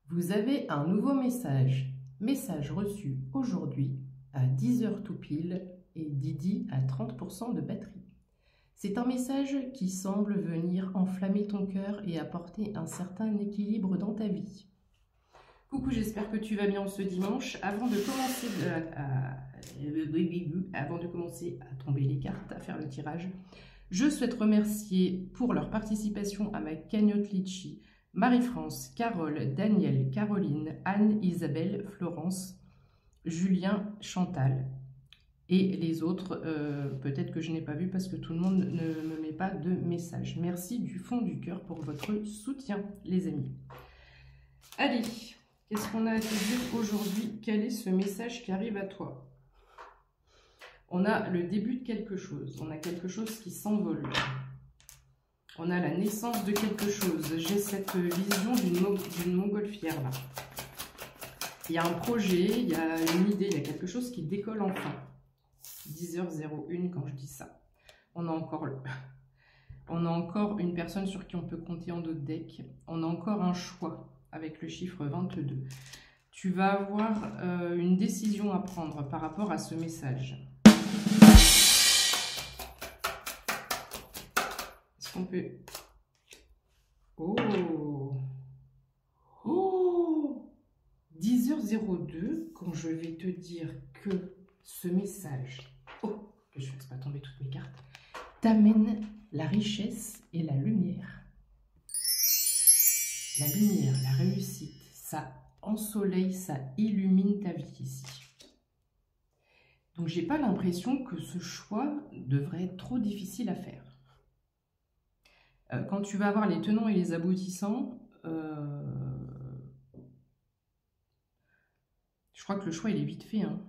Vous avez un nouveau message. Message reçu aujourd'hui à 10h tout pile et Didi à 30% de batterie. C'est un message qui semble venir enflammer ton cœur et apporter un certain équilibre dans ta vie. Coucou, j'espère que tu vas bien ce dimanche. Avant de commencer à tomber les cartes, à faire le tirage, je souhaite remercier pour leur participation à ma cagnotte Litchi Marie-France, Carole, Daniel, Caroline, Anne, Isabelle, Florence, Julien, Chantal et les autres. Peut-être que je n'ai pas vu parce que tout le monde ne me met pas de message. Merci du fond du cœur pour votre soutien, les amis. Allez, qu'est-ce qu'on a à te dire aujourd'hui? Quel est ce message qui arrive à toi? On a le début de quelque chose. On a quelque chose qui s'envole. On a la naissance de quelque chose. J'ai cette vision d'une montgolfière là. Il y a un projet, il y a une idée, il y a quelque chose qui décolle enfin. 10h01 quand je dis ça. On a encore une personne sur qui on peut compter en d'autres decks. On a encore un choix avec le chiffre 22. Tu vas avoir une décision à prendre par rapport à ce message. Est-ce qu'on peut... Oh 10h02, quand je vais te dire que ce message, que je ne fasse pas tomber toutes mes cartes, t'amène la richesse et la lumière. La lumière, la réussite, ça ensoleille, ça illumine ta vie ici. Donc, j'ai pas l'impression que ce choix devrait être trop difficile à faire. Quand tu vas avoir les tenants et les aboutissants, je crois que le choix, il est vite fait. Hein.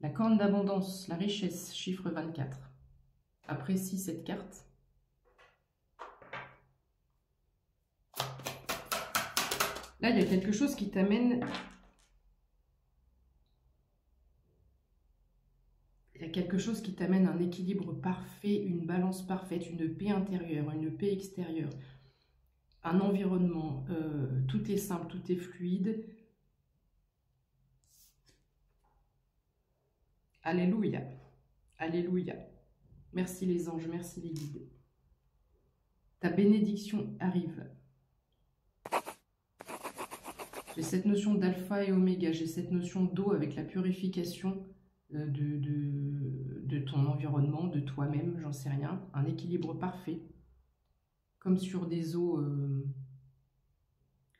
La corne d'abondance, la richesse, chiffre 24. Apprécie cette carte. Là, il y a quelque chose qui t'amène... Il y a quelque chose qui t'amène un équilibre parfait, une balance parfaite, une paix intérieure, une paix extérieure, un environnement. Tout est simple, tout est fluide. Alléluia. Alléluia. Merci les anges, merci les guides. Ta bénédiction arrive. J'ai cette notion d'alpha et oméga, j'ai cette notion d'eau avec la purification de ton environnement, de toi-même, j'en sais rien. Un équilibre parfait, comme sur des eaux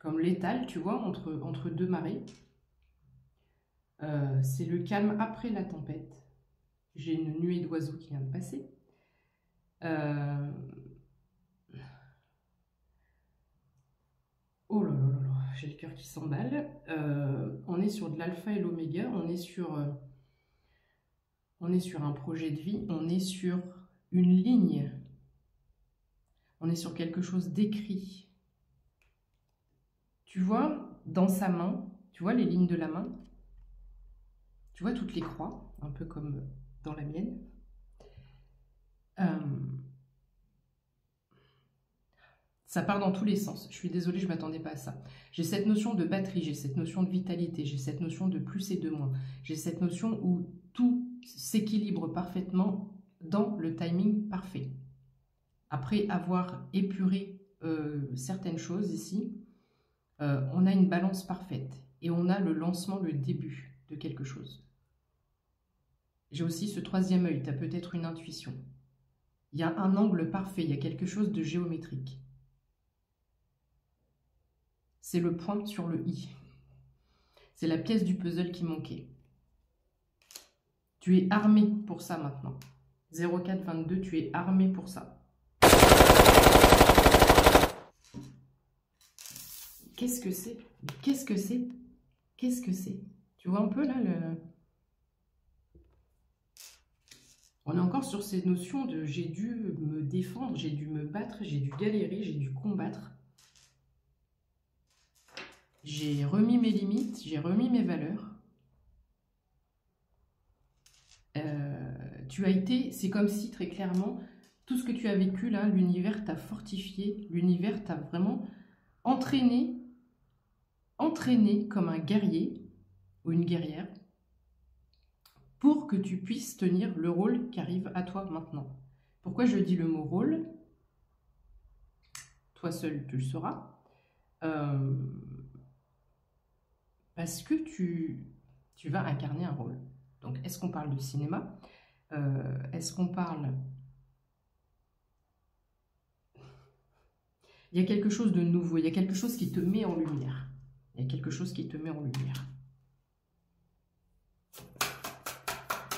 comme l'étale, tu vois, entre deux marées. C'est le calme après la tempête. J'ai une nuée d'oiseaux qui vient de passer. Oh là là là là, j'ai le cœur qui s'emballe. On est sur de l'alpha et l'oméga, on est sur un projet de vie, on est sur une ligne, on est sur quelque chose d'écrit. Tu vois, dans sa main, tu vois les lignes de la main, tu vois toutes les croix, un peu comme dans la mienne. Ça part dans tous les sens. Je suis désolée, je ne m'attendais pas à ça. J'ai cette notion de batterie, j'ai cette notion de vitalité, j'ai cette notion de plus et de moins. J'ai cette notion où tout s'équilibre parfaitement dans le timing parfait. Après avoir épuré certaines choses ici, on a une balance parfaite et on a le lancement, le début de quelque chose. J'ai aussi ce troisième œil, tu as peut-être une intuition. Il y a un angle parfait, il y a quelque chose de géométrique. C'est le point sur le i. C'est la pièce du puzzle qui manquait. Tu es armé pour ça maintenant. 0422, tu es armé pour ça. Qu'est-ce que c'est? Qu'est-ce que c'est? Qu'est-ce que c'est? Tu vois un peu là le... On est encore sur ces notions de j'ai dû me défendre, j'ai dû me battre, j'ai dû galérer, j'ai dû combattre. J'ai remis mes limites, j'ai remis mes valeurs. Tu as été, c'est comme si très clairement, tout ce que tu as vécu là, l'univers t'a fortifié, l'univers t'a vraiment entraîné entraîner comme un guerrier ou une guerrière pour que tu puisses tenir le rôle qui arrive à toi maintenant. Pourquoi je dis le mot rôle? Toi seul, tu le sauras. Parce que tu vas incarner un rôle. Donc, est-ce qu'on parle de cinéma? Est-ce qu'on parle... Il y a quelque chose de nouveau, il y a quelque chose qui te met en lumière. Il y a quelque chose qui te met en lumière.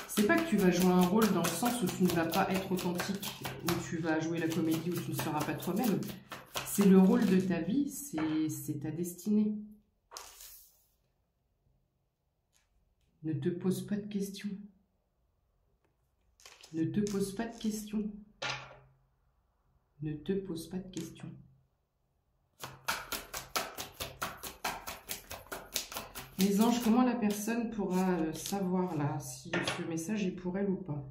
C'est pas que tu vas jouer un rôle dans le sens où tu ne vas pas être authentique, où tu vas jouer la comédie, où tu ne seras pas toi-même. C'est le rôle de ta vie, c'est ta destinée. Ne te pose pas de questions. Ne te pose pas de questions. Ne te pose pas de questions. Les anges, comment la personne pourra savoir là si ce message est pour elle ou pas?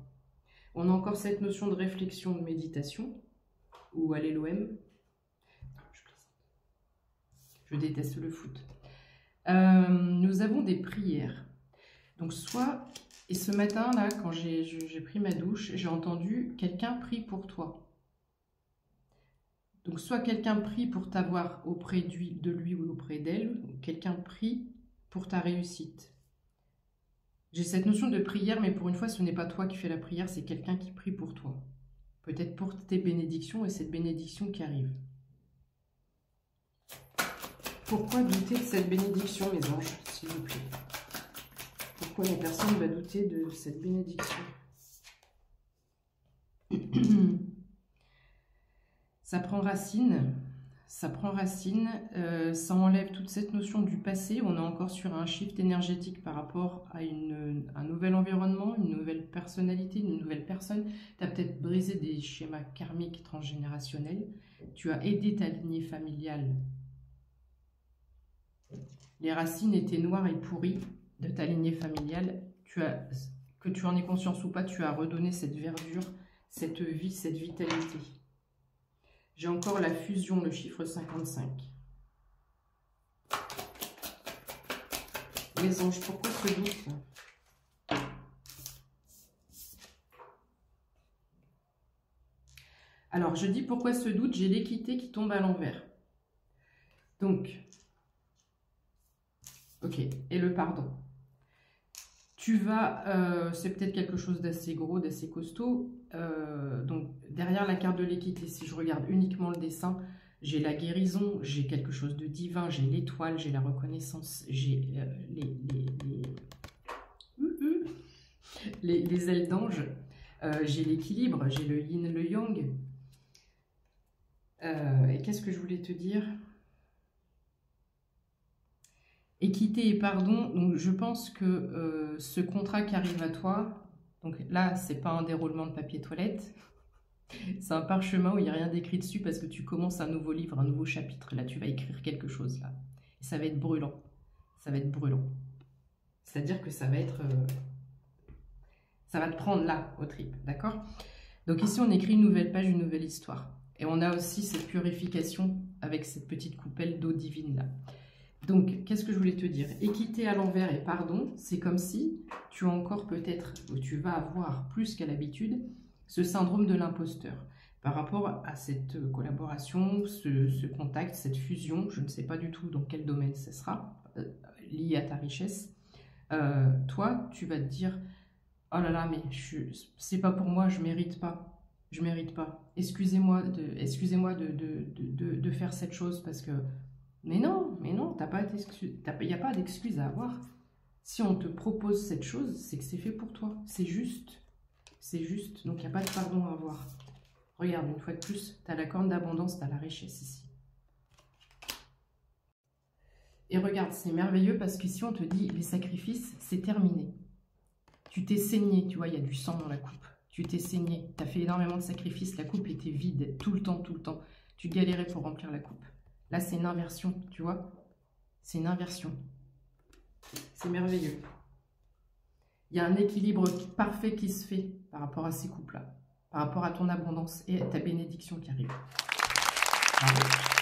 On a encore cette notion de réflexion, de méditation, ou à l'OM. Je déteste le foot. Nous avons des prières. Donc soit, et ce matin là, quand j'ai pris ma douche, j'ai entendu quelqu'un prie pour toi. Donc soit quelqu'un prie pour t'avoir auprès de lui ou auprès d'elle, ou quelqu'un prie pour ta réussite. J'ai cette notion de prière, mais pour une fois, ce n'est pas toi qui fais la prière, c'est quelqu'un qui prie pour toi. Peut-être pour tes bénédictions et cette bénédiction qui arrive. Pourquoi douter de cette bénédiction, mes anges, s'il vous plaît? Pourquoi la personne va douter de cette bénédiction? Ça prend racine. Ça prend racine, ça enlève toute cette notion du passé. On est encore sur un shift énergétique par rapport à un nouvel environnement, une nouvelle personnalité, une nouvelle personne. Tu as peut-être brisé des schémas karmiques transgénérationnels. Tu as aidé ta lignée familiale. Les racines étaient noires et pourries de ta lignée familiale. Que tu en aies conscience ou pas, tu as redonné cette verdure, cette vie, cette vitalité. J'ai encore la fusion, le chiffre 55. Les anges, pourquoi ce doute? Alors, je dis pourquoi ce doute, j'ai l'équité qui tombe à l'envers. Donc, ok, et le pardon. Tu vas, c'est peut-être quelque chose d'assez gros, d'assez costaud. Donc, derrière la carte de l'équité, si je regarde uniquement le dessin, j'ai la guérison, j'ai quelque chose de divin, j'ai l'étoile, j'ai la reconnaissance, j'ai les ailes d'ange, j'ai l'équilibre, j'ai le yin, le yang. Et qu'est-ce que je voulais te dire ? Équité et pardon, donc je pense que ce contrat qui arrive à toi, donc là, c'est pas un déroulement de papier toilette, c'est un parchemin où il n'y a rien d'écrit dessus parce que tu commences un nouveau livre, un nouveau chapitre. Là, tu vas écrire quelque chose, là. Et ça va être brûlant. Ça va être brûlant. C'est-à-dire que ça va être... ça va te prendre là, au trip, d'accord? Donc ici, on écrit une nouvelle page, une nouvelle histoire. Et on a aussi cette purification avec cette petite coupelle d'eau divine, là. Donc, qu'est-ce que je voulais te dire? Équité à l'envers et pardon, c'est comme si tu as encore peut-être, ou tu vas avoir plus qu'à l'habitude, ce syndrome de l'imposteur. Par rapport à cette collaboration, ce contact, cette fusion, je ne sais pas du tout dans quel domaine ce sera, lié à ta richesse, toi, tu vas te dire, oh là là, mais c'est pas pour moi, je mérite pas. Je mérite pas. Excusez-moi de faire cette chose parce que... Mais non, il n'y a pas d'excuse à avoir. Si on te propose cette chose, c'est que c'est fait pour toi. C'est juste. C'est juste. Donc, il n'y a pas de pardon à avoir. Regarde, une fois de plus, tu as la corne d'abondance, tu as la richesse ici. Et regarde, c'est merveilleux parce qu'ici, on te dit, les sacrifices, c'est terminé. Tu t'es saigné, tu vois, il y a du sang dans la coupe. Tu t'es saigné, tu as fait énormément de sacrifices, la coupe était vide, tout le temps, tout le temps. Tu galérais pour remplir la coupe. Là, c'est une inversion, tu vois. C'est une inversion. C'est merveilleux. Il y a un équilibre parfait qui se fait par rapport à ces couples-là. Par rapport à ton abondance et à ta bénédiction qui arrive. Bravo.